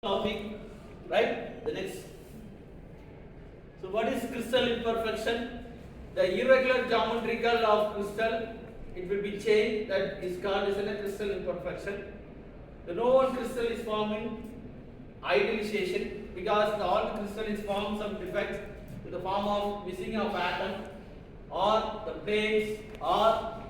topic, right? The next. So what is crystal imperfection? The irregular geometrical of crystal, it will be changed, that is called as a crystal imperfection. The known crystal is forming idealization because all crystal is formed some defects in the form of missing of atom or the planes or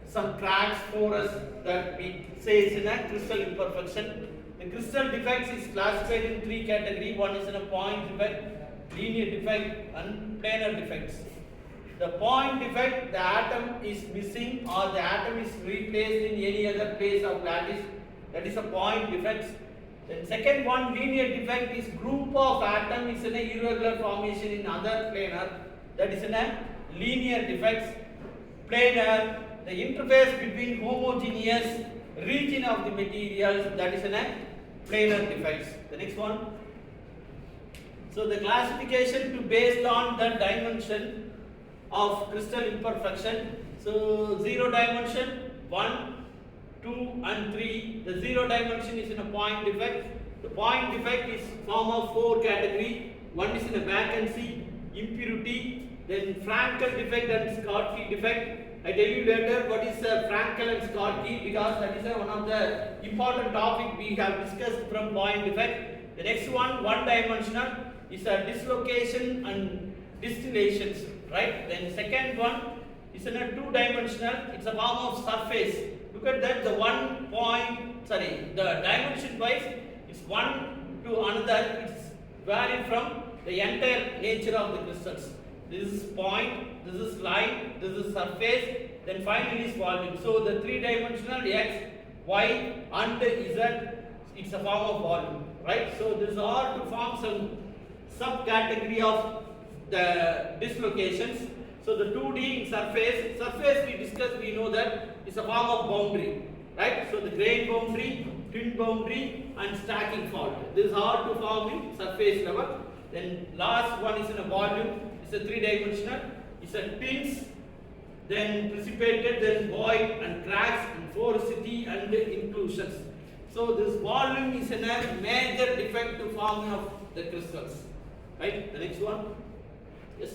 some cracks, porous, that we say is in a crystal imperfection. The crystal defects is classified in three categories. One is in a point defect, linear defect, and planar defects. The point defect, the atom is missing or the atom is replaced in any other place of lattice. That is a point defect. Then second one, linear defect, is group of atom is in a irregular formation in other planar. That is in a linear defects. Planar, the interface between homogeneous region of the materials, that is in a planar defects. The next one. So the classification to based on the dimension of crystal imperfection. So 0 dimension, 1, 2 and 3. The 0 dimension is in a point defect. The point defect is form of 4 category. One is in a vacancy, impurity, then Frankel defect and Schottky defect. I tell you later what is Frankel and Schottky because that is one of the important topic we have discussed from point defect. The next one, one dimensional, is a dislocation and distillations, right? Then second one is in a 2 dimensional, it's a form of surface. Look at that, the dimension wise is one to another, it's varied from the entire nature of the crystals. This is point, this is line, this is surface, then finally is volume. So the 3 dimensional x, y and z, it's a form of volume, right? So this is all to form some subcategory of the dislocations. So the 2D surface we discussed, we know that is a form of boundary, right? So the grain boundary, twin boundary and stacking fault. This is all to form in surface level. Then last one is in a volume, it's a 3 dimensional, it's a twins, then precipitated, then void and cracks and porosity and inclusions. So this volume is a major defect to form of the crystals. Right? The next one. Yes.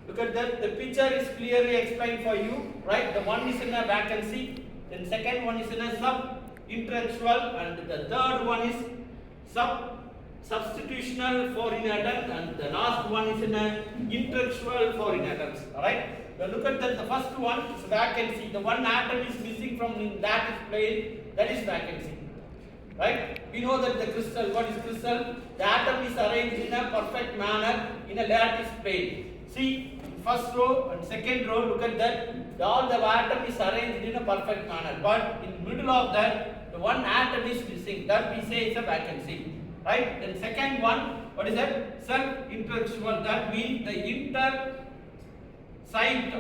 Look at that. The picture is clearly explained for you. Right? The one is in a vacancy. Then second one is in a sub-intertextual, and the third one is substitutional foreign atom, and the last one is in a intertextual foreign atoms. Alright? Now look at that. The first one is vacancy. The one atom is missing from lattice plane. That is vacancy. Right? We know that the crystal, what is crystal? The atom is arranged in a perfect manner in a lattice plane. See, first row and second row, look at that. All the atom is arranged in a perfect manner. But in middle of that, the one atom is missing. That we say is a vacancy. Right? Then second one, what is that? Self-intertextual. That means the intersite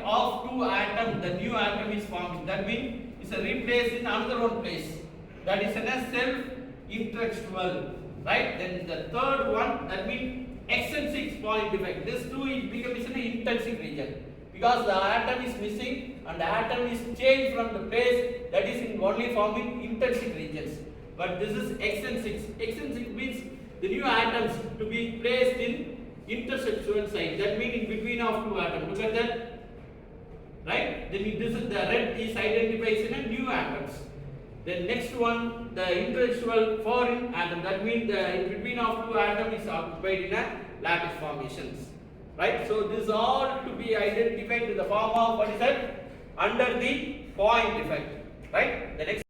of 2 atoms, the new atom is forming. That means it's a replaced in another one place. That is a self-intertextual, right? Then the third one, that means extrinsic point defect. This too is becomes an intrinsic region because the atom is missing and the atom is changed from the place that is in only forming intrinsic regions. But this is extrinsic. Extrinsic means the new atoms to be placed in intersexual site. That means in between of 2 atoms. Look at that, right? Then this is the red is identifies in a new atoms. Then next one, the intertextual foreign atom. That means the in between of 2 atoms is occupied in a lattice formations. Right? So this is all to be identified in the form of what is that? Under the point defect. Right? The next